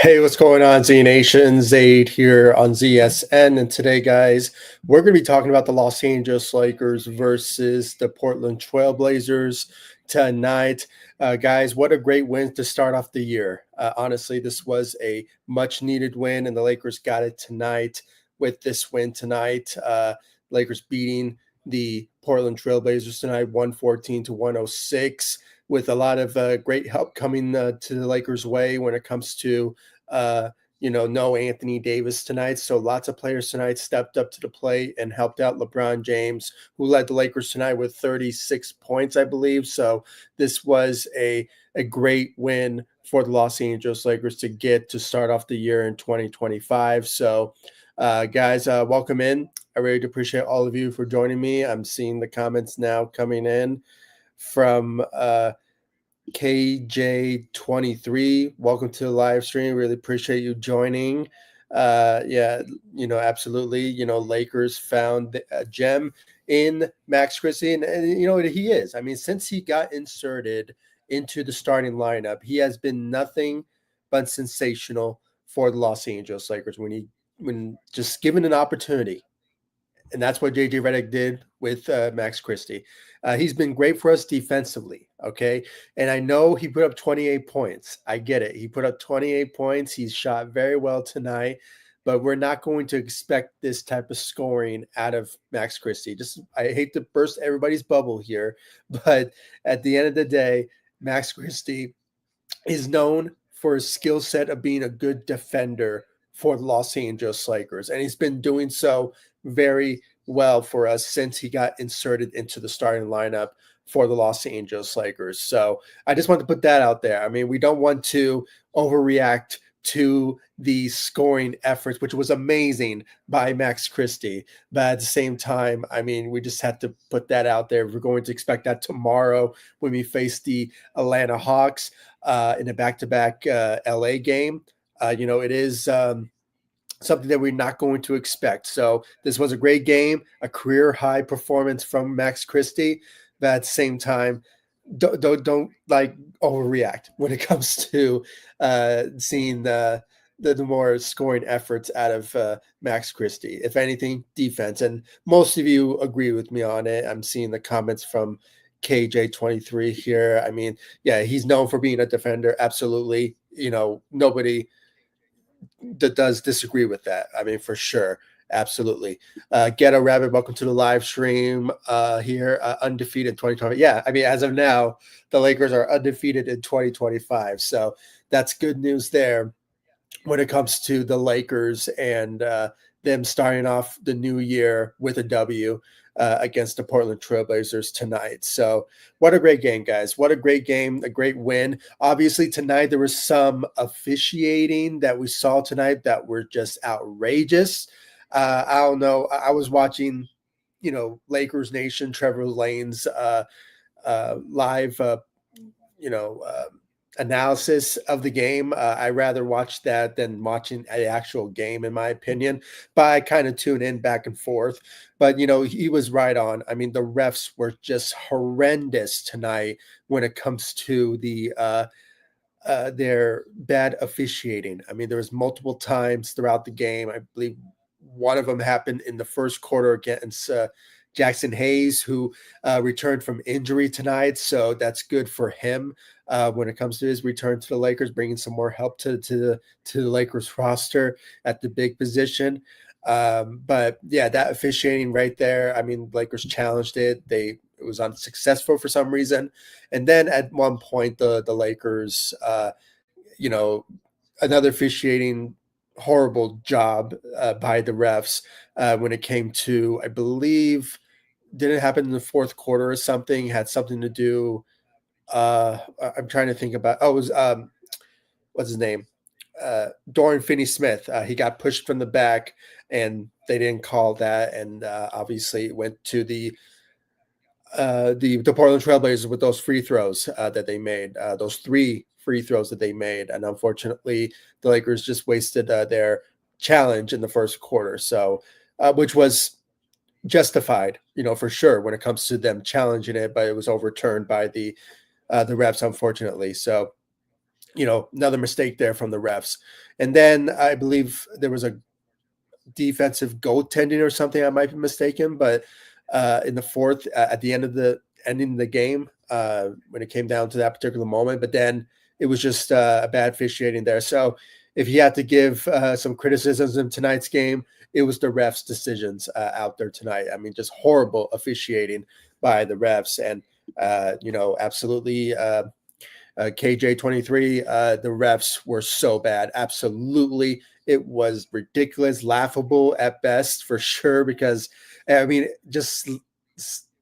Hey, what's going on, Z Nation? Zaid here on ZSN. And today, guys, we're going to be talking about the Los Angeles Lakers versus the Portland Trailblazers tonight. Guys, what a great win to start off the year. Honestly, this was a much needed win, and the Lakers got it tonight with this win tonight. Lakers beating the Portland Trailblazers tonight, 114 to 106, with a lot of great help coming to the Lakers' way when it comes to uh, no Anthony Davis tonight. So lots of players tonight stepped up to the plate and helped out LeBron James, who led the Lakers tonight with 36 points, I believe. So this was a great win for the Los Angeles Lakers to get to start off the year in 2025. So, guys, welcome in. I really appreciate all of you for joining me. I'm seeing the comments now coming in from KJ23. Welcome to the live stream. Really appreciate you joining. Yeah, absolutely. Lakers found a gem in Max Christie, and you know what he is. I mean, since he got inserted into the starting lineup, he has been nothing but sensational for the Los Angeles Lakers when just given an opportunity. And that's what JJ Redick did with Max Christie. He's been great for us defensively, okay? And I know he put up 28 points. I get it. He put up 28 points. He's shot very well tonight, but we're not going to expect this type of scoring out of Max Christie. I hate to burst everybody's bubble here, but at the end of the day, Max Christie is known for his skill set of being a good defender for the Los Angeles Lakers, and he's been doing so very well for us since he got inserted into the starting lineup for the Los Angeles Lakers. So I just want to put that out there. I mean, we don't want to overreact to the scoring efforts, which was amazing by Max Christie. But at the same time, I mean, we just have to put that out there. We're going to expect that tomorrow when we face the Atlanta Hawks in a back-to-back LA game. It is something that we're not going to expect. So this was a great game, a career high performance from Max Christie. But at the same time, don't like overreact when it comes to seeing the more scoring efforts out of Max Christie. If anything, defense. And most of you agree with me on it. I'm seeing the comments from KJ23 here. I mean, yeah, he's known for being a defender. Absolutely. Nobody that does disagree with that. I mean, for sure. Absolutely. Ghetto Rabbit, welcome to the live stream here. Undefeated 2020. Yeah, I mean, as of now, the Lakers are undefeated in 2025. So that's good news there when it comes to the Lakers and them starting off the new year with a W against the Portland Trailblazers tonight. So what a great game, guys. What a great game, a great win. Obviously, tonight there was some officiating that we saw tonight that were just outrageous. I don't know. I was watching, Lakers Nation, Trevor Lane's live, analysis of the game. I rather watch that than watching an actual game, in my opinion. But I kind of tune in back and forth. But he was right on. I mean, the refs were just horrendous tonight when it comes to their bad officiating. I mean, there was multiple times throughout the game. I believe one of them happened in the first quarter against Jackson Hayes, who returned from injury tonight. So that's good for him when it comes to his return to the Lakers, bringing some more help to the Lakers roster at the big position. But yeah, that officiating right there. I mean, Lakers challenged it. It was unsuccessful for some reason. And then at one point, the Lakers, another officiating horrible job by the refs when it came to, I believe, did it happen in the fourth quarter or something? Had something to do. I'm trying to think about. Oh, it was what's his name? Dorian Finney-Smith. He got pushed from the back, and they didn't call that. And obviously, it went to the Portland Trailblazers with those free throws that they made. Those 3 free throws that they made, and unfortunately, the Lakers just wasted their challenge in the first quarter. So, which was justified, for sure when it comes to them challenging it, but it was overturned by the refs, unfortunately. So another mistake there from the refs. And then I believe there was a defensive goaltending or something. I might be mistaken, but in the fourth, at the end of the ending the game, when it came down to that particular moment, but then it was just a bad officiating there. So if you had to give some criticisms in tonight's game, it was the refs' decisions out there tonight. I mean, just horrible officiating by the refs, and absolutely. KJ23, the refs were so bad. Absolutely. It was ridiculous, laughable at best for sure, because I mean, just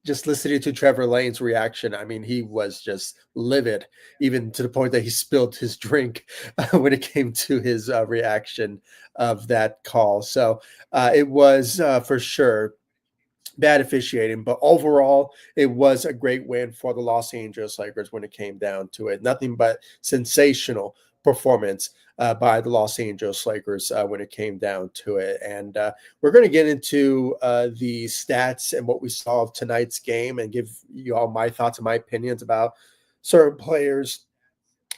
listening to Trevor Lane's reaction, I mean, he was just livid, even to the point that he spilled his drink when it came to his reaction of that call. So it was for sure bad officiating, but overall, it was a great win for the Los Angeles Lakers when it came down to it. Nothing but sensational performance by the Los Angeles Lakers when it came down to it. And we're going to get into the stats and what we saw of tonight's game and give you all my thoughts and my opinions about certain players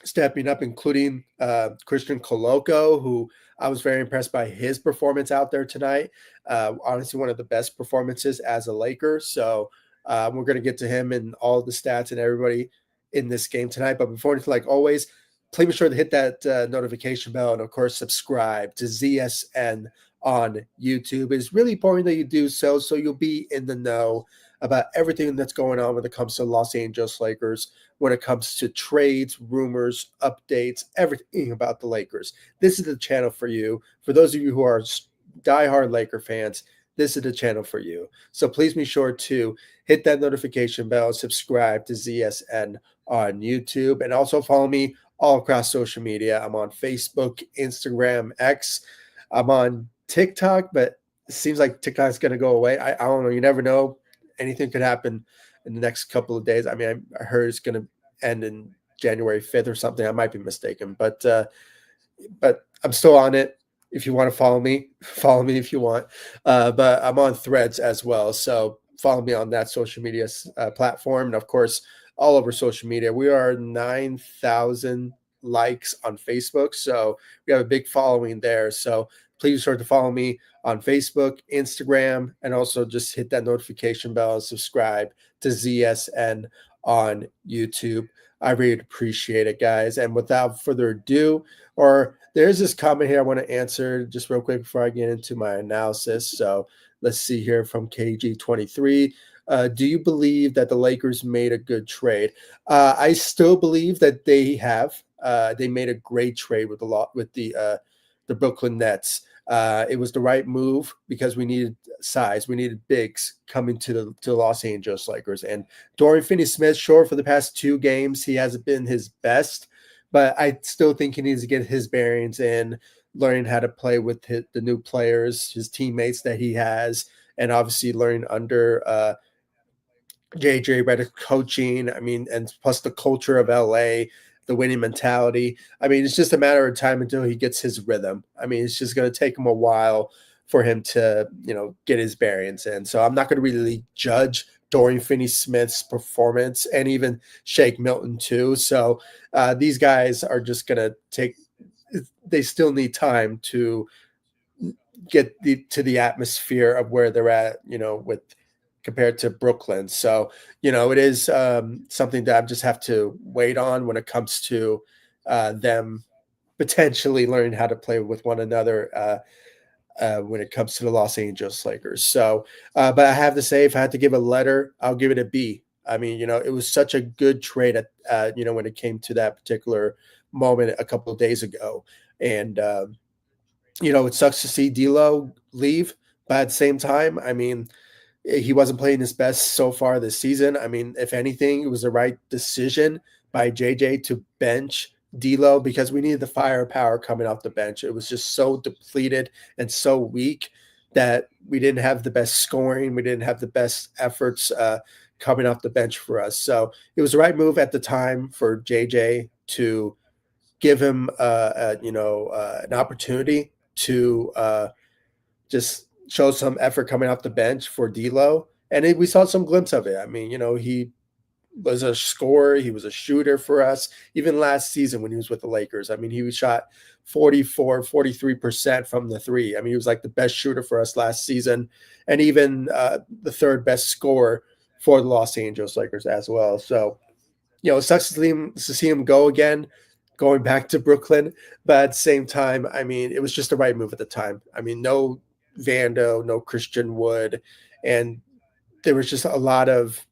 stepping up, including Christian Coloco, who I was very impressed by his performance out there tonight. Honestly, one of the best performances as a Laker. So we're going to get to him and all the stats and everybody in this game tonight. But before anything, like always, please be sure to hit that notification bell and, of course, subscribe to ZSN on YouTube. It's really important that you do so you'll be in the know about everything that's going on when it comes to Los Angeles Lakers, when it comes to trades, rumors, updates, everything about the Lakers. This is the channel for you. For those of you who are diehard Laker fans, this is the channel for you. So please be sure to hit that notification bell, subscribe to ZSN on YouTube, and also follow me all across social media. I'm on Facebook, Instagram, X. I'm on TikTok, but it seems like TikTok's going to go away. I don't know. You never know. Anything could happen in the next couple of days. I mean, I heard it's going to end in January 5th or something. I might be mistaken, but I'm still on it. If you want to follow me if you want. But I'm on Threads as well. So follow me on that social media platform. And of course, all over social media. We are 9,000 likes on Facebook. So we have a big following there. So please start to follow me on Facebook, Instagram, and also just hit that notification bell and subscribe to ZSN on YouTube. I really appreciate it, guys. And without further ado, or there's this comment here I want to answer just real quick before I get into my analysis. So let's see here from KG23. Do you believe that the Lakers made a good trade? I still believe that they have. They made a great trade with the Brooklyn Nets. It was the right move because we needed size. We needed bigs coming to the Los Angeles Lakers. And Dorian Finney-Smith, sure, for the past 2 games, he hasn't been his best, but I still think he needs to get his bearings in, learning how to play with the new players, his teammates that he has, and obviously learning under JJ Redick coaching. I mean, and plus the culture of LA, the winning mentality. I mean, it's just a matter of time until he gets his rhythm. I mean, it's just going to take him a while for him to, get his bearings in. So I'm not going to really judge Dorian Finney-Smith's performance and even Shake Milton too. So these guys are just going to they still need time to get to the atmosphere of where they're at, with compared to Brooklyn. So, it is something that I just have to wait on when it comes to them potentially learning how to play with one another when it comes to the Los Angeles Lakers. So, but I have to say, if I had to give a letter, I'll give it a B. I mean, it was such a good trade when it came to that particular moment a couple of days ago. And, it sucks to see D'Lo leave, but at the same time, I mean, he wasn't playing his best so far this season. I mean, if anything, it was the right decision by JJ to bench D'Lo because we needed the firepower coming off the bench. It was just so depleted and so weak that we didn't have the best scoring. We didn't have the best efforts coming off the bench for us. So it was the right move at the time for JJ to give him, an opportunity to just show some effort coming off the bench for D'Lo, and we saw some glimpse of it. I mean, he was a scorer. He was a shooter for us. Even last season when he was with the Lakers, I mean, he was shot 43% from the three. I mean, he was like the best shooter for us last season, and even the third best scorer for the Los Angeles Lakers as well. So, it sucks to see him go again, going back to Brooklyn. But at the same time, I mean, it was just the right move at the time. I mean, no Vando, no Christian Wood, and there was just a lot of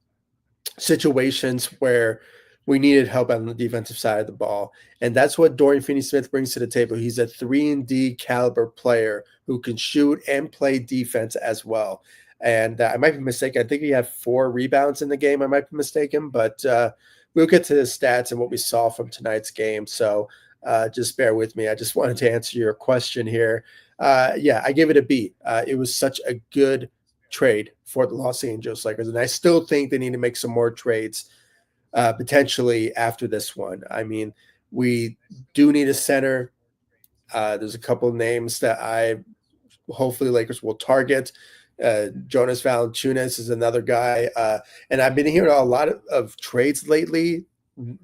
situations where we needed help on the defensive side of the ball. And that's what Dorian Finney-Smith brings to the table. He's a 3-and-D caliber player who can shoot and play defense as well. And I might be mistaken. I think he had 4 rebounds in the game. I might be mistaken, but we'll get to the stats and what we saw from tonight's game. So just bear with me. I just wanted to answer your question here. Yeah, I give it a B. It was such a good trade for the Los Angeles Lakers. And I still think they need to make some more trades potentially after this one. I mean, we do need a center. There's a couple of names that hopefully Lakers will target. Jonas Valanciunas is another guy. And I've been hearing a lot of trades lately,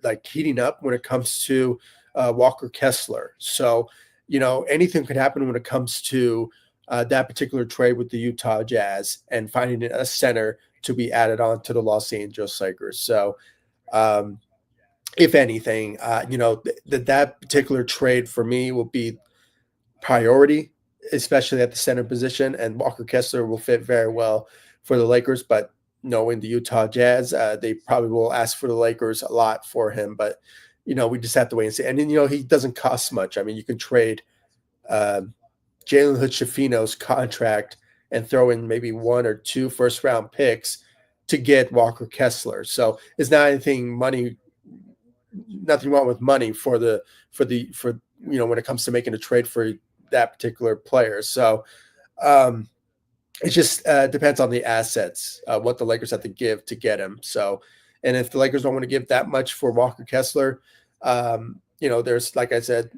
like heating up when it comes to Walker Kessler. So, anything could happen when it comes to that particular trade with the Utah Jazz and finding a center to be added on to the Los Angeles Lakers. So, if anything, that particular trade for me will be priority, especially at the center position, and Walker Kessler will fit very well for the Lakers. But knowing the Utah Jazz, they probably will ask for the Lakers a lot for him. But we just have to wait and see. And then he doesn't cost much. I mean, you can trade Jalen Hood-Schifino's contract and throw in maybe 1 or 2 first-round picks to get Walker Kessler. So it's not nothing wrong with money for when it comes to making a trade for that particular player. So it just depends on the assets, what the Lakers have to give to get him. So, and if the Lakers don't want to give that much for Walker Kessler, there's, like I said,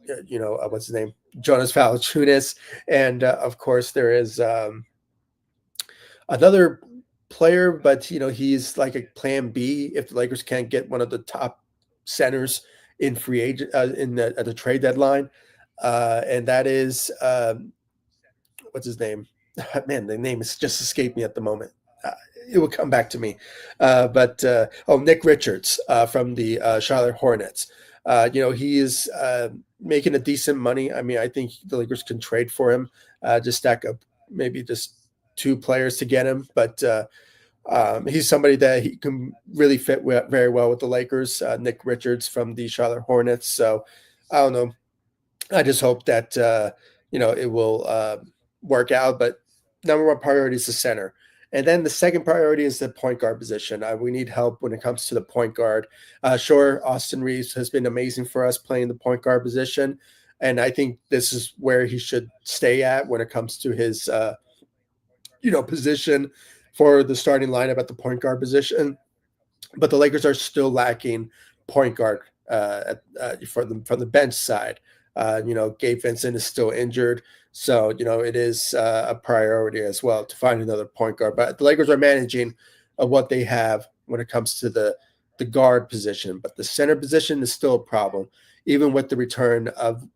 what's his name? Jonas Valanciunas. And of course there is another player, but he's like a plan B if the Lakers can't get one of the top centers in free agent at the trade deadline. And that is what's his name? Man, the name is just escaped me at the moment. It will come back to me. But Nick Richards from the Charlotte Hornets. He is making a decent money. I mean, I think the Lakers can trade for him, just stack up maybe just 2 players to get him. But he's somebody that he can really fit very well with the Lakers, Nick Richards from the Charlotte Hornets. So I don't know. I just hope that, it will work out. But number one priority is the center. And then the second priority is the point guard position. We need help when it comes to the point guard. Sure, Austin Reaves has been amazing for us playing the point guard position. And I think this is where he should stay at when it comes to his, position for the starting lineup at the point guard position. But the Lakers are still lacking point guard from the bench side. Gabe Vincent is still injured. So, it is a priority as well to find another point guard. But the Lakers are managing what they have when it comes to the guard position. But the center position is still a problem. Even with the return of,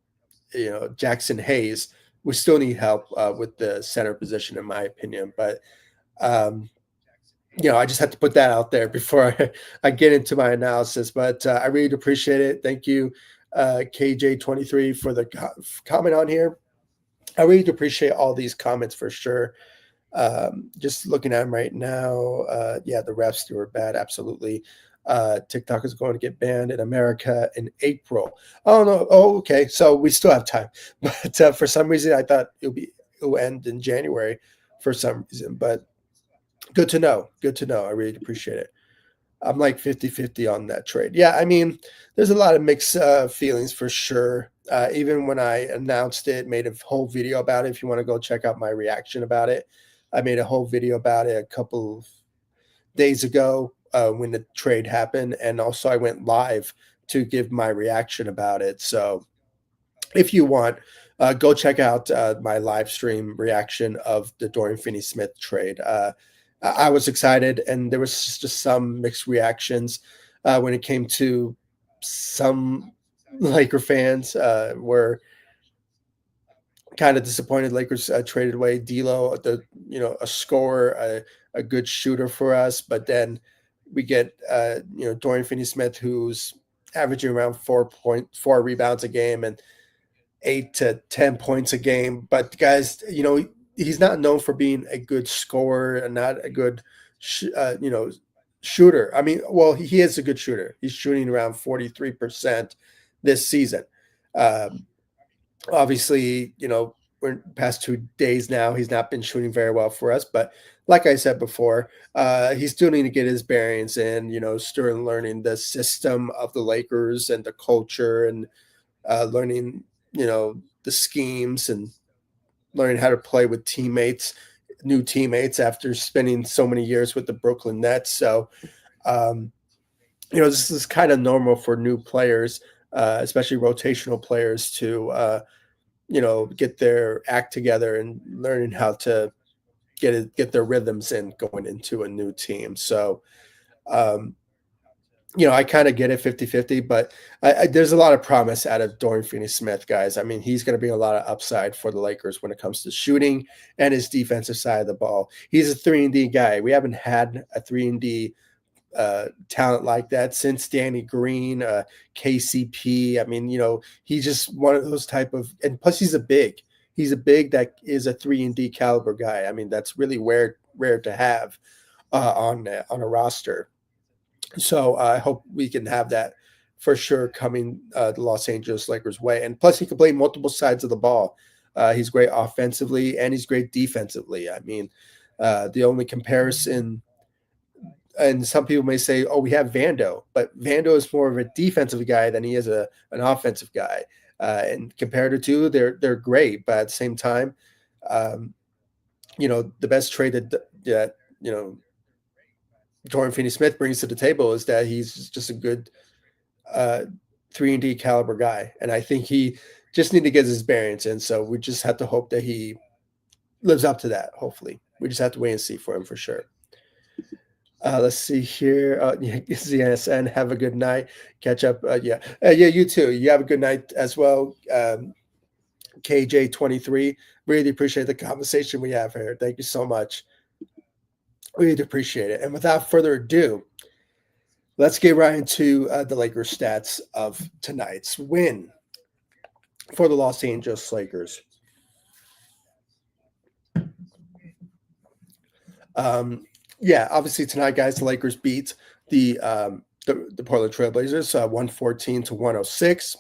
Jackson Hayes, we still need help with the center position, in my opinion. But, I just have to put that out there before I get into my analysis. But I really appreciate it. Thank you, KJ23, for the comment on here. I really appreciate all these comments for sure. Just looking at them right now. The refs were bad. Absolutely. TikTok is going to get banned in America in April. Oh, no. Oh, okay. So we still have time. But for some reason, I thought it will end in January for some reason. But good to know. Good to know. I really appreciate it. I'm like 50-50 on that trade. Yeah, I mean, there's a lot of mixed feelings for sure. Even when I announced it, made a whole video about it. If you want to go check out my reaction about it, I made a whole video about it a couple of days ago when the trade happened. And also I went live to give my reaction about it. So if you want, go check out my live stream reaction of the Dorian Finney-Smith trade. I was excited, and there was just some mixed reactions when it came to some Laker fans were kind of disappointed. Lakers traded away D'Lo, a scorer, a good shooter for us, but then we get Dorian Finney-Smith, who's averaging around 4.4 rebounds a game and 8 to 10 points a game. But guys, he's not known for being a good scorer and not a good, shooter. I mean, well, he is a good shooter. He's shooting around 43% this season. Um, Obviously, we're past 2 days now. He's not been shooting very well for us, but like I said before, he's still need to get his bearings in. Still learning the system of the Lakers and the culture, and learning, the schemes, and learning how to play with new teammates after spending so many years with the Brooklyn Nets. So, um, this is kind of normal for new players, especially rotational players, to get their act together and learning how to get their rhythms in going into a new team. So, um, I kind of get it 50-50, but there's a lot of promise out of Dorian Finney-Smith, guys. I mean, he's going to bring a lot of upside for the Lakers when it comes to shooting and his defensive side of the ball. He's a 3-and-D guy. We haven't had a 3-and-D talent like that since Danny Green, KCP. I mean, he's just one of those type of, and plus he's a big. He's a big that is a 3-and-D caliber guy. I mean, that's really rare to have on a roster. So I hope we can have that for sure coming the Los Angeles Lakers way. And plus, he can play multiple sides of the ball. He's great offensively and he's great defensively. I mean, the only comparison, and some people may say, "Oh, we have Vando," but Vando is more of a defensive guy than he is an offensive guy. And compared to two, they're great, but at the same time, um, the best trade that Dorian Finney-Smith brings to the table is that he's just a good uh, 3-and-D caliber guy, and I think he just need to get his bearings in. So we just have to hope that he lives up to that. Hopefully, we just have to wait and see for him for sure. Let's see here. ZSN, have a good night. Catch up. Yeah, you too. You have a good night as well. KJ23, really appreciate the conversation we have here. Thank you so much. Really appreciate it. And without further ado, let's get right into the Lakers stats of tonight's win for the Los Angeles Lakers. Obviously tonight, guys, the Lakers beat the Portland Trailblazers 114-106.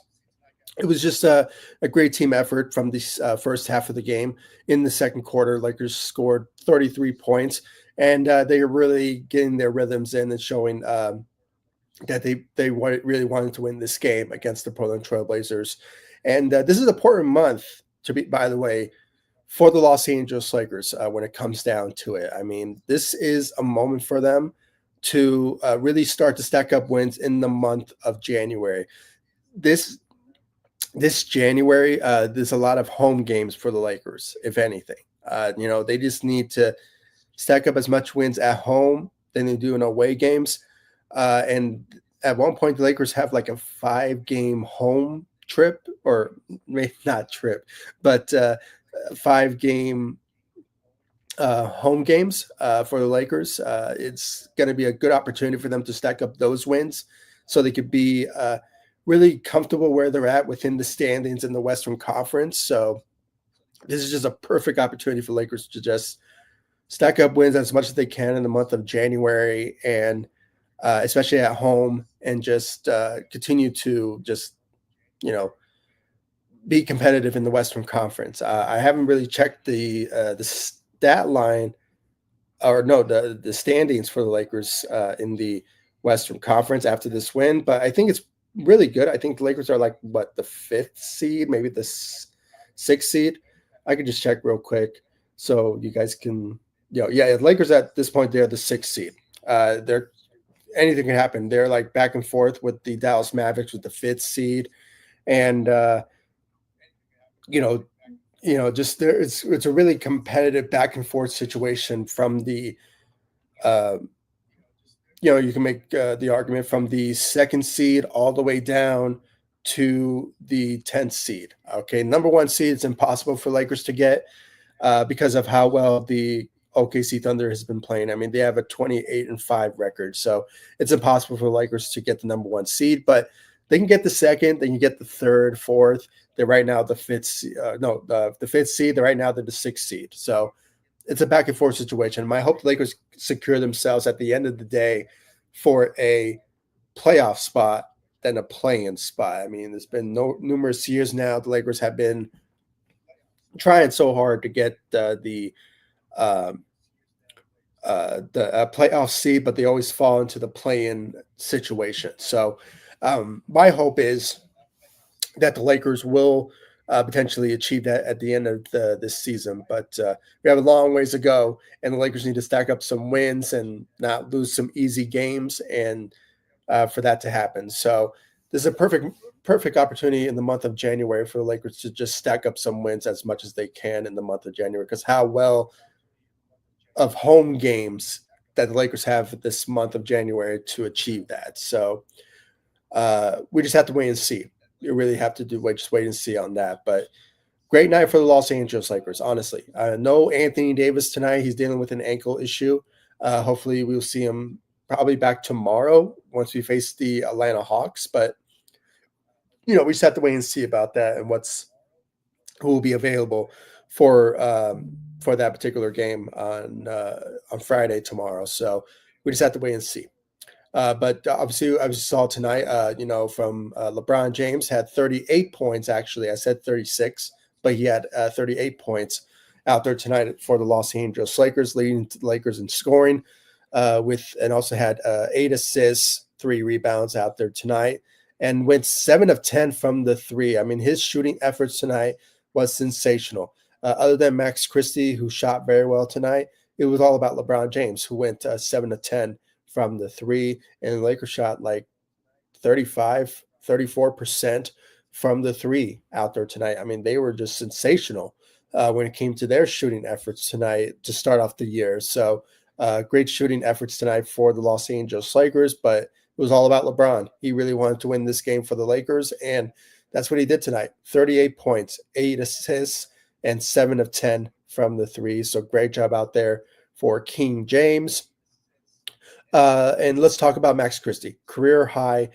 It was just a great team effort from the first half of the game. In the second quarter, Lakers scored 33 points, and they are really getting their rhythms in and showing that they really wanted to win this game against the Portland Trailblazers. And this is an important month, by the way, for the Los Angeles Lakers when it comes down to it. I mean, this is a moment for them to really start to stack up wins in the month of January. This January, there's a lot of home games for the Lakers, if anything. They just need to stack up as much wins at home than they do in away games. And at one point, the Lakers have like a 5-game home trip, or maybe not trip, but 5-game home games for the Lakers. It's going to be a good opportunity for them to stack up those wins so they could be really comfortable where they're at within the standings in the Western Conference. So this is just a perfect opportunity for Lakers to just stack up wins as much as they can in the month of January, and especially at home, and just continue to just, be competitive in the Western Conference. I haven't really checked the stat line, or no, the standings for the Lakers in the Western Conference after this win, but I think it's really good. I think the Lakers are like the 5th seed, maybe the 6th seed. I could just check real quick so you guys can, the Lakers at this point, they're the 6th seed. They're anything can happen. They're like back and forth with the Dallas Mavericks with the 5th seed, and just there, it's a really competitive back and forth situation from the Uh, you can make the argument from the second seed all the way down to the 10th seed. Okay, number one seed is impossible for Lakers to get because of how well the OKC Thunder has been playing. I mean, they have a 28-5 record, so it's impossible for the Lakers to get the number one seed, but they can get the second, they can get the third, fourth. They're right now the fifth, no, the fifth seed. They're right now they're the sixth seed. So it's a back and forth situation. I hope the Lakers secure themselves at the end of the day for a playoff spot than a play-in spot. I mean, there's been numerous years now the Lakers have been trying so hard to get um, the playoff seed, but they always fall into the play-in situation. So my hope is that the Lakers will potentially achieve that at the end of this season. But we have a long ways to go, and the Lakers need to stack up some wins and not lose some easy games, and for that to happen. So this is a perfect opportunity in the month of January for the Lakers to just stack up some wins as much as they can in the month of January, because how well of home games that the Lakers have this month of January to achieve that. So we just have to wait and see. You really have to just wait and see on that. But great night for the Los Angeles Lakers, honestly. No Anthony Davis tonight. He's dealing with an ankle issue. Hopefully we'll see him probably back tomorrow once we face the Atlanta Hawks. But, we just have to wait and see about that and who will be available for that particular game on Friday tomorrow. So we just have to wait and see. But obviously, I saw tonight, from LeBron James had 38 points. Actually, I said 36, but he had 38 points out there tonight for the Los Angeles Lakers, leading the Lakers in scoring, and also had 8 assists, 3 rebounds out there tonight, and went 7 of 10 from the three. I mean, his shooting efforts tonight was sensational. Other than Max Christie, who shot very well tonight, it was all about LeBron James, who went 7 of 10 from the three, and the Lakers shot like 34% from the three out there tonight. I mean, they were just sensational when it came to their shooting efforts tonight to start off the year. So great shooting efforts tonight for the Los Angeles Lakers, but it was all about LeBron. He really wanted to win this game for the Lakers, and that's what he did tonight. 38 points, 8 assists, and 7 of 10 from the three. So great job out there for King James. And let's talk about Max Christie. Career high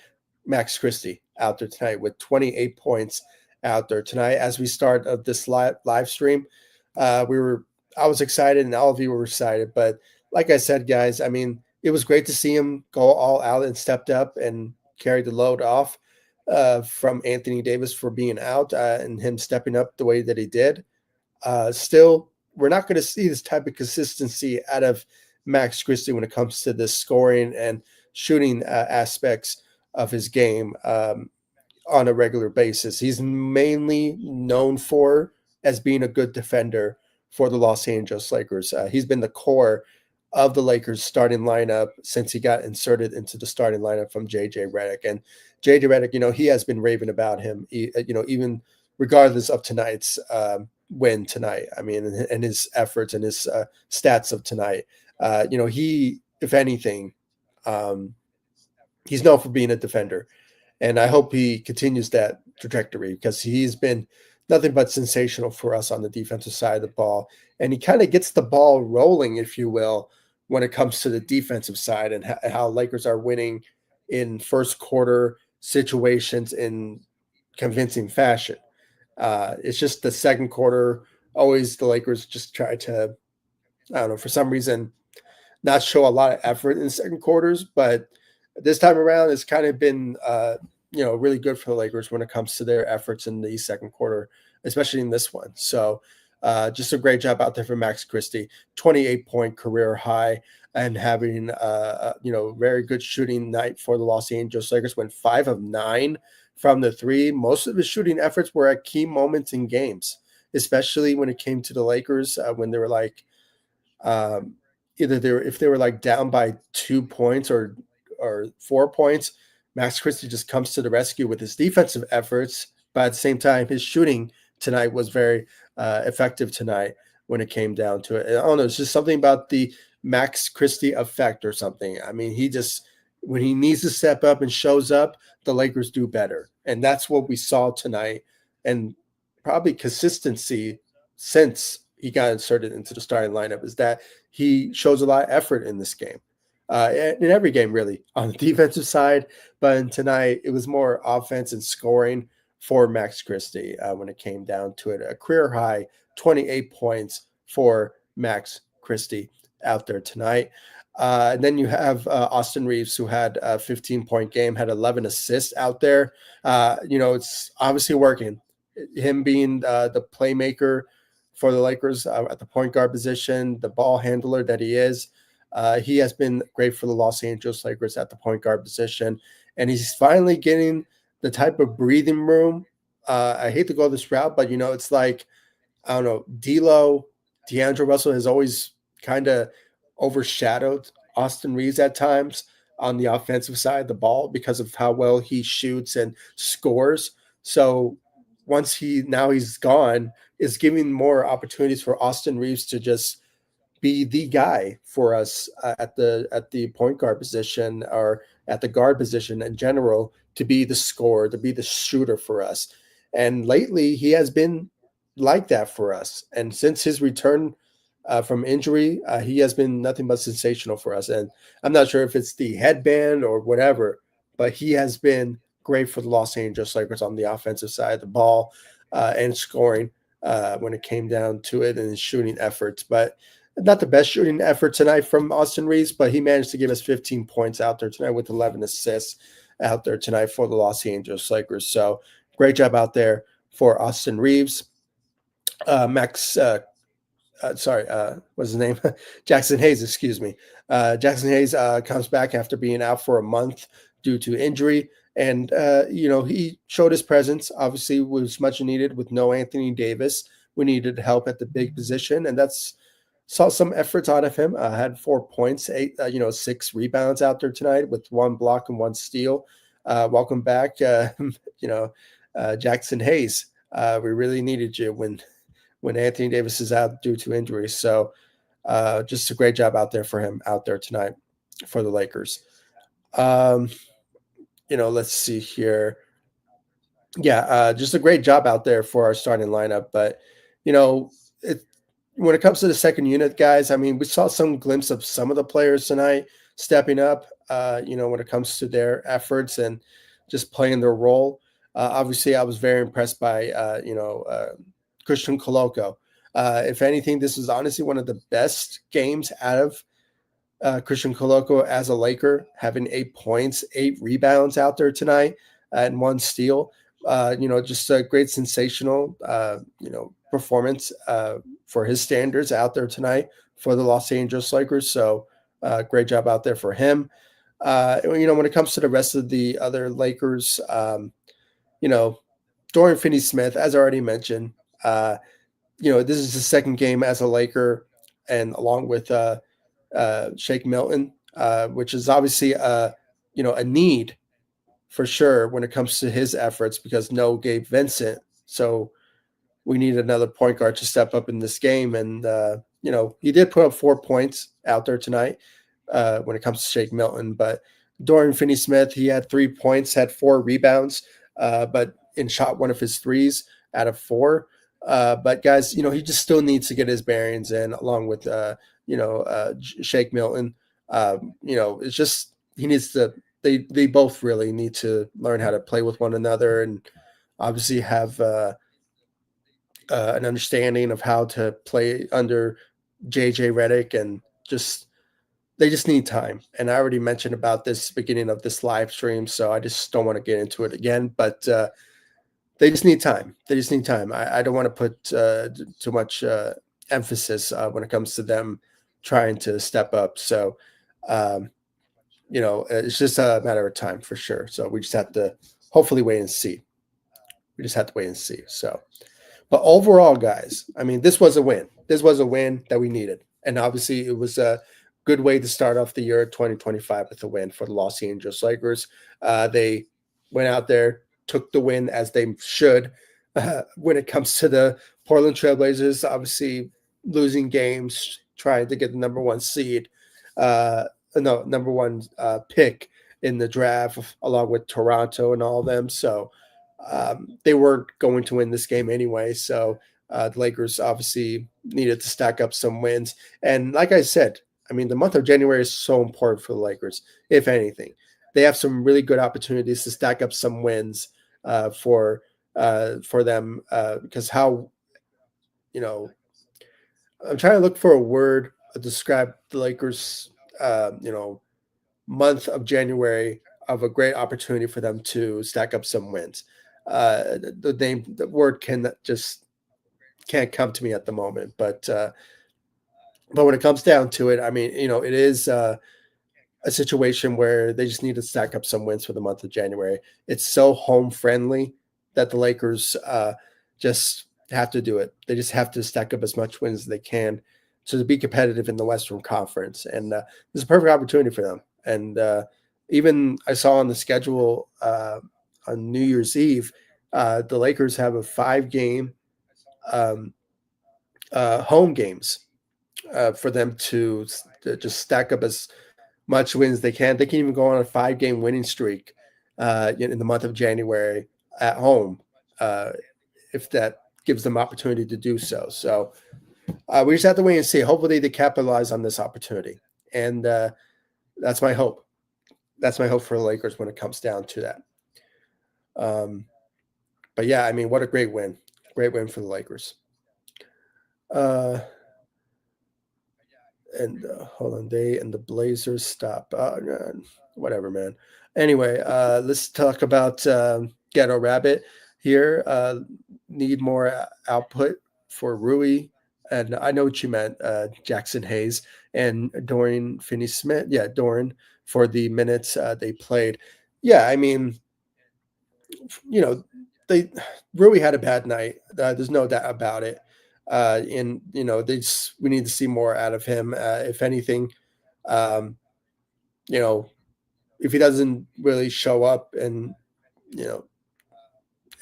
Max Christie out there tonight with 28 points out there tonight. As we start of this live stream, I was excited and all of you were excited. But like I said, guys, I mean, it was great to see him go all out and stepped up and carried the load off from Anthony Davis for being out and him stepping up the way that he did. Still, we're not going to see this type of consistency out of Max Christie when it comes to the scoring and shooting aspects of his game on a regular basis. He's mainly known for as being a good defender for the Los Angeles Lakers. He's been the core of the Lakers starting lineup since he got inserted into the starting lineup from JJ Redick. And JJ Redick, he has been raving about him, even regardless of tonight's win tonight. I mean, and his efforts and his stats of tonight. He, if anything, he's known for being a defender. And I hope he continues that trajectory because he's been nothing but sensational for us on the defensive side of the ball. And he kind of gets the ball rolling, if you will, when it comes to the defensive side and how Lakers are winning in first quarter situations in convincing fashion. It's just the second quarter, always the Lakers just try to, I don't know, for some reason, not show a lot of effort in the second quarters, but this time around, it's kind of been, really good for the Lakers when it comes to their efforts in the second quarter, especially in this one. So just a great job out there for Max Christie, 28-point career high and having, very good shooting night for the Los Angeles Lakers, went 5 of 9 from the three. Most of his shooting efforts were at key moments in games, especially when it came to the Lakers when they were like, if they were like down by 2 points or 4 points, Max Christie just comes to the rescue with his defensive efforts. But at the same time, his shooting tonight was very effective tonight when it came down to it. And I don't know, it's just something about the Max Christie effect or something. I mean, he just, when he needs to step up and shows up, the Lakers do better. And that's what we saw tonight. And probably consistency since he got inserted into the starting lineup is that he shows a lot of effort in this game. In every game, really, on the defensive side. But in tonight, it was more offense and scoring for Max Christie when it came down to it. A career high 28 points for Max Christie out there tonight. And then you have Austin Reaves, who had a 15-point game, had 11 assists out there. It's obviously working. Him being the playmaker for the Lakers at the point guard position, the ball handler that he is. He has been great for the Los Angeles Lakers at the point guard position. And he's finally getting the type of breathing room. I hate to go this route, but, it's like, I don't know, D'Angelo Russell has always kind of overshadowed Austin Reaves at times on the offensive side of the ball because of how well he shoots and scores. So once he's gone, is giving more opportunities for Austin Reaves to just be the guy for us at the point guard position or at the guard position in general, to be the scorer, to be the shooter for us. And lately, he has been like that for us. And since his return from injury, he has been nothing but sensational for us. And I'm not sure if it's the headband or whatever, but he has been great for the Los Angeles Lakers on the offensive side of the ball and scoring when it came down to it, and his shooting efforts. But not the best shooting effort tonight from Austin Reaves, but he managed to give us 15 points out there tonight with 11 assists out there tonight for the Los Angeles Lakers. So great job out there for Austin Reaves. What's his name? Jackson Hayes, excuse me. Jackson Hayes comes back after being out for a month due to injury. And, he showed his presence. Obviously, was much needed with no Anthony Davis. We needed help at the big position, and saw some efforts out of him. Had 4 points, 6 rebounds out there tonight with 1 block and 1 steal. Welcome back, Jackson Hayes. We really needed you when Anthony Davis is out due to injury. So just a great job out there for him out there tonight for the Lakers. Let's see here. Yeah, just a great job out there for our starting lineup. But, when it comes to the second unit, guys, I mean, we saw some glimpse of some of the players tonight stepping up, when it comes to their efforts and just playing their role. Obviously, I was very impressed by, Christian Coloco. If anything, this is honestly one of the best games out of Christian Coloco as a Laker, having 8 points, 8 rebounds out there tonight, and 1 steal. Just a great sensational, performance for his standards out there tonight for the Los Angeles Lakers. So great job out there for him. When it comes to the rest of the other Lakers, Dorian Finney-Smith, as I already mentioned, this is the second game as a Laker, and along with Shake Milton, which is obviously a need for sure when it comes to his efforts, because no Gabe Vincent. So we need another point guard to step up in this game. And, he did put up 4 points out there tonight when it comes to Shake Milton. But Dorian Finney-Smith, he had 3 points, had 4 rebounds, but shot 1 of his threes out of 4. But guys, he just still needs to get his bearings in, along with, Shake Milton. It's just, he needs to, they both really need to learn how to play with one another, and obviously have an understanding of how to play under JJ Redick, and they just need time. And I already mentioned about this beginning of this live stream, so I just don't want to get into it again, but they just need time. I don't want to put too much emphasis when it comes to them trying to step up. So, it's just a matter of time for sure. So we just have to hopefully wait and see. So, but overall, guys, I mean, this was a win. This was a win that we needed. And obviously it was a good way to start off the year 2025 with a win for the Los Angeles Lakers. They went out there, took the win as they should. When it comes to the Portland Trailblazers, obviously losing games, trying to get the number one seed, uh, no, number one pick in the draft, along with Toronto and all of them. So they were going to win this game anyway. So the Lakers obviously needed to stack up some wins. And like I said, I mean, the month of January is so important for the Lakers, if anything. They have some really good opportunities to stack up some wins for them because how, you know, I'm trying to look for a word to describe the Lakers, month of January of a great opportunity for them to stack up some wins. The word can just can't come to me at the moment, but when it comes down to it, I mean, it is a situation where they just need to stack up some wins for the month of January. It's so home friendly that the Lakers just have to do it. They just have to stack up as much wins as they can to be competitive in the Western Conference, and this is a perfect opportunity for them. And even I saw on the schedule on New Year's Eve, the Lakers have a 5 game um, home games for them to just stack up as much wins they can. They can even go on a 5 game winning streak in the month of January at home uh, if that gives them opportunity to do so. So we just have to wait and see. Hopefully they capitalize on this opportunity, and that's my hope. That's my hope for the Lakers when it comes down to that. Um, but yeah, I mean, what a great win for the Lakers. Uh, and hold on, they and the Blazers stop. Whatever, man. Anyway, let's talk about Ghetto Rabbit here. Need more output for Rui, and I know what you meant, Jackson Hayes and Dorian Finney-Smith. Yeah, Doran for the minutes they played. Yeah, I mean, they Rui had a bad night. There's no doubt about it. And we need to see more out of him. If anything, um, you know, if he doesn't really show up, and you know,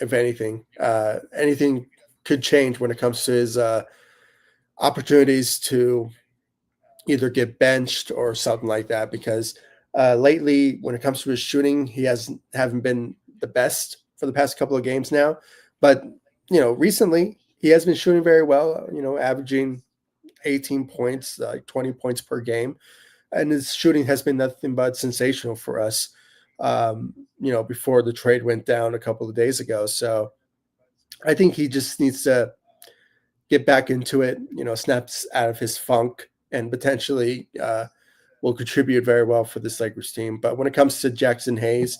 if anything could change when it comes to his opportunities to either get benched or something like that. Because lately, when it comes to his shooting, he haven't been the best for the past couple of games now. But recently he has been shooting very well. Averaging 18 points, like 20 points per game, and his shooting has been nothing but sensational for us. Before the trade went down a couple of days ago. So I think he just needs to get back into it. Snaps out of his funk and potentially will contribute very well for this Lakers team. But when it comes to Jackson Hayes,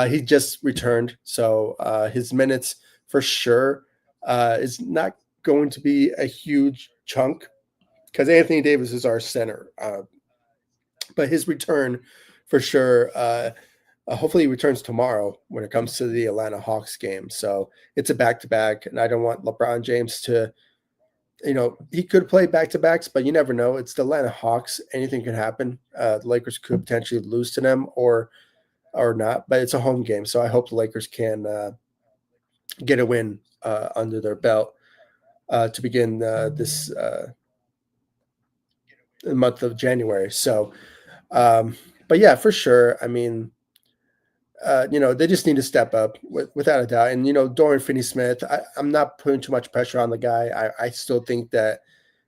he just returned, so his minutes for sure is not going to be a huge chunk because Anthony Davis is our center. But his return for sure. Hopefully, he returns tomorrow when it comes to the Atlanta Hawks game. So it's a back to back, and I don't want LeBron James to. He could play back to backs, but you never know. It's the Atlanta Hawks. Anything can happen. The Lakers could potentially lose to them or not, but it's a home game, so I hope the Lakers can get a win under their belt to begin this month of January. So, but yeah, for sure. I mean, they just need to step up without a doubt. And Dorian Finney-Smith, I'm not putting too much pressure on the guy. I still think that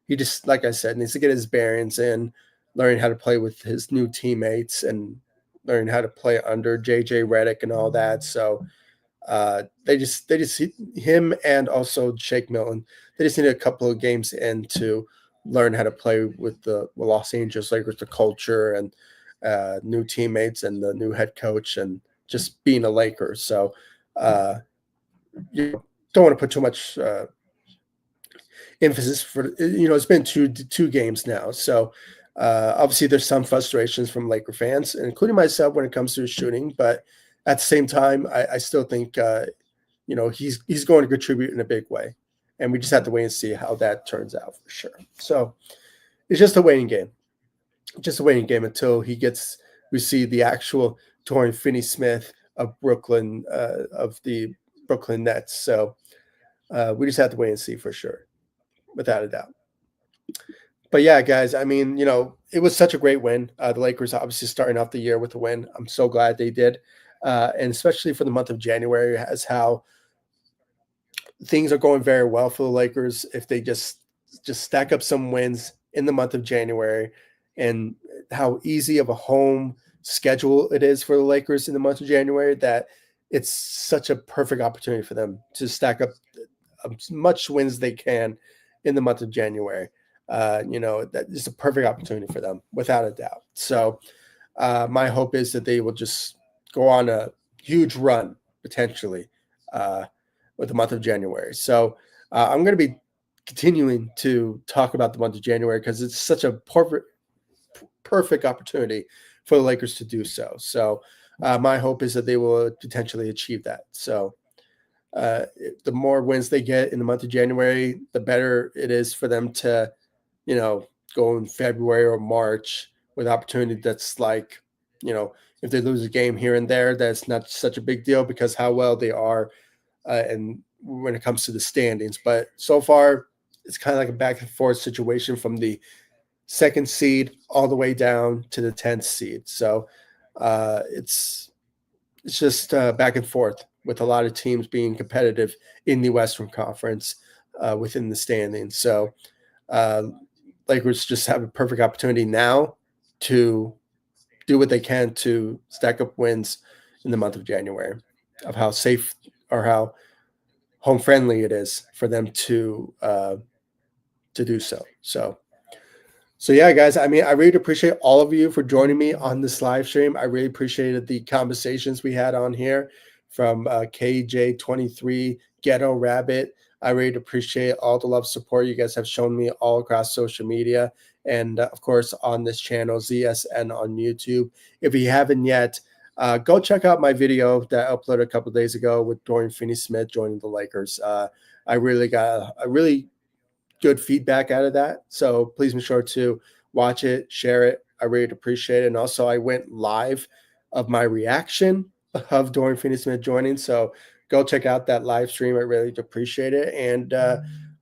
he just, like I said, needs to get his bearings in, learning how to play with his new teammates and learning how to play under JJ Redick and all that. So they just him and also Shake Milton. They just need a couple of games in to learn how to play with the Los Angeles Lakers, the culture and new teammates and the new head coach and just being a Laker. So you don't want to put too much emphasis for it's been two games now. So obviously there's some frustrations from Laker fans, including myself, when it comes to his shooting. But at the same time, I still think he's going to contribute in a big way, and we just have to wait and see how that turns out for sure. So it's just a waiting game, until we see the actual Dorian Finney-Smith of Brooklyn, of the Brooklyn Nets. So we just have to wait and see for sure, without a doubt. But yeah, guys, I mean, it was such a great win. The Lakers obviously starting off the year with a win. I'm so glad they did. And especially for the month of January, as how things are going very well for the Lakers if they just stack up some wins in the month of January, and how easy of a home schedule it is for the Lakers in the month of January, that it's such a perfect opportunity for them to stack up as much wins as they can in the month of January. That is a perfect opportunity for them without a doubt. So my hope is that they will just go on a huge run potentially uh, with the month of January. So I'm going to be continuing to talk about the month of January because it's such a perfect opportunity for the Lakers to do so. So my hope is that they will potentially achieve that. So uh, the more wins they get in the month of January, the better it is for them to, you know, go in February or March with opportunity that's like, if they lose a game here and there, that's not such a big deal because how well they are and when it comes to the standings. But so far, it's kind of like a back and forth situation from the second seed all the way down to the 10th seed. So it's just back and forth with a lot of teams being competitive in the Western Conference within the standings. So uh, Lakers just have a perfect opportunity now to do what they can to stack up wins in the month of January, of how safe or how home friendly it is for them to do so. So yeah, guys. I mean, I really appreciate all of you for joining me on this live stream. I really appreciated the conversations we had on here from KJ23 Ghetto Rabbit. I really appreciate all the love support you guys have shown me all across social media, and of course on this channel ZSN on YouTube. If you haven't yet, go check out my video that I uploaded a couple days ago with Dorian Finney-Smith joining the Lakers. I really got a really good feedback out of that. So please be sure to watch it, share it. I really appreciate it. And also, I went live of my reaction of Dorian Finney-Smith joining. So go check out that live stream. I really appreciate it. And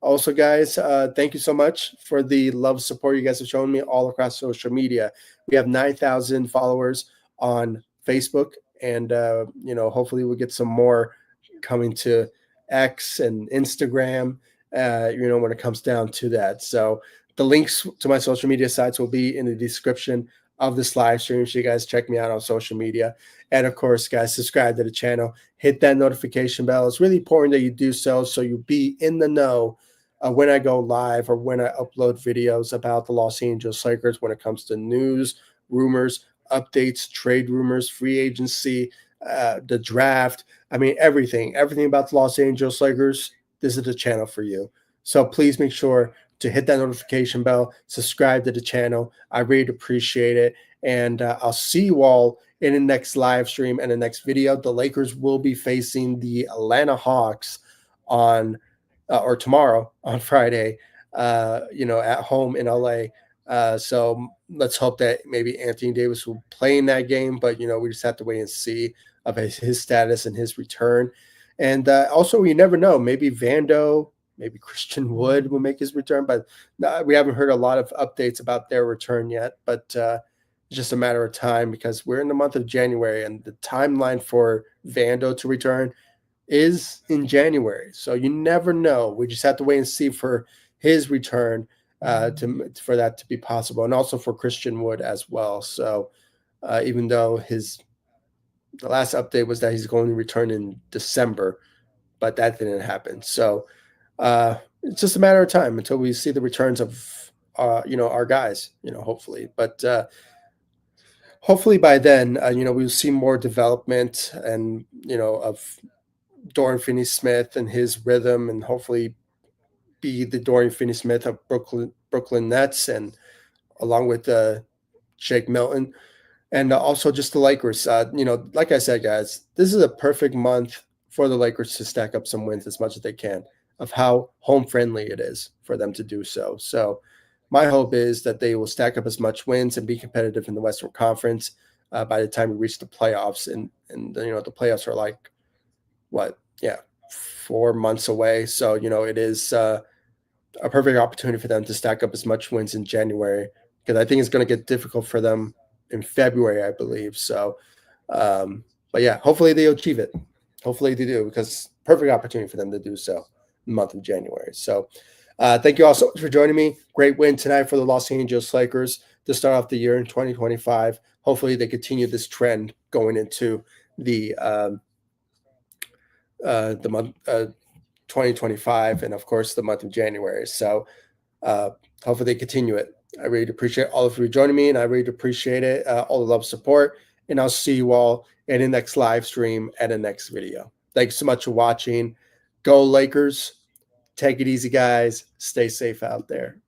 also, guys, thank you so much for the love support you guys have shown me all across social media. We have 9,000 followers on Facebook, and hopefully we'll get some more coming to X and Instagram when it comes down to that. So the links to my social media sites will be in the description of this live stream. So you guys check me out on social media. And of course, guys, subscribe to the channel, hit that notification bell. It's really important that you do so you'll be in the know when I go live or when I upload videos about the Los Angeles Lakers when it comes to news, rumors, updates, trade rumors, free agency, the draft. I mean, everything about the Los Angeles Lakers, this is the channel for you. So please make sure to hit that notification bell, subscribe to the channel. I really appreciate it. And I'll see you all in the next live stream and the next video. The Lakers will be facing the Atlanta Hawks on or tomorrow on Friday, at home in LA. So let's hope that maybe Anthony Davis will play in that game, but we just have to wait and see of his status and his return. And also, you never know. Maybe Vando, maybe Christian Wood will make his return, but we haven't heard a lot of updates about their return yet. But it's just a matter of time because we're in the month of January, and the timeline for Vando to return is in January. So you never know. We just have to wait and see for his return for that to be possible, and also for Christian Wood as well. So even though the last update was that he's going to return in December, but that didn't happen. So it's just a matter of time until we see the returns of our guys. Hopefully, but hopefully by then, we'll see more development and of Dorian Finney-Smith and his rhythm, and hopefully be the Dorian Finney-Smith of Brooklyn Nets, and along with Shake Milton. And also just the Lakers. Like I said, guys, this is a perfect month for the Lakers to stack up some wins as much as they can, of how home friendly it is for them to do so. So my hope is that they will stack up as much wins and be competitive in the Western Conference by the time we reach the playoffs. And the playoffs are like, what? Yeah, 4 months away. So, it is a perfect opportunity for them to stack up as much wins in January, because I think it's going to get difficult for them in February, I believe. So, but yeah, hopefully they achieve it. Hopefully they do, because perfect opportunity for them to do so in the month of January. So, thank you all so much for joining me. Great win tonight for the Los Angeles Lakers to start off the year in 2025. Hopefully they continue this trend going into the month 2025, and of course the month of January. So hopefully they continue it. I really appreciate all of you joining me, and I really appreciate it, all the love, support, and I'll see you all in the next live stream and the next video. Thanks so much for watching. Go Lakers. Take it easy, guys. Stay safe out there.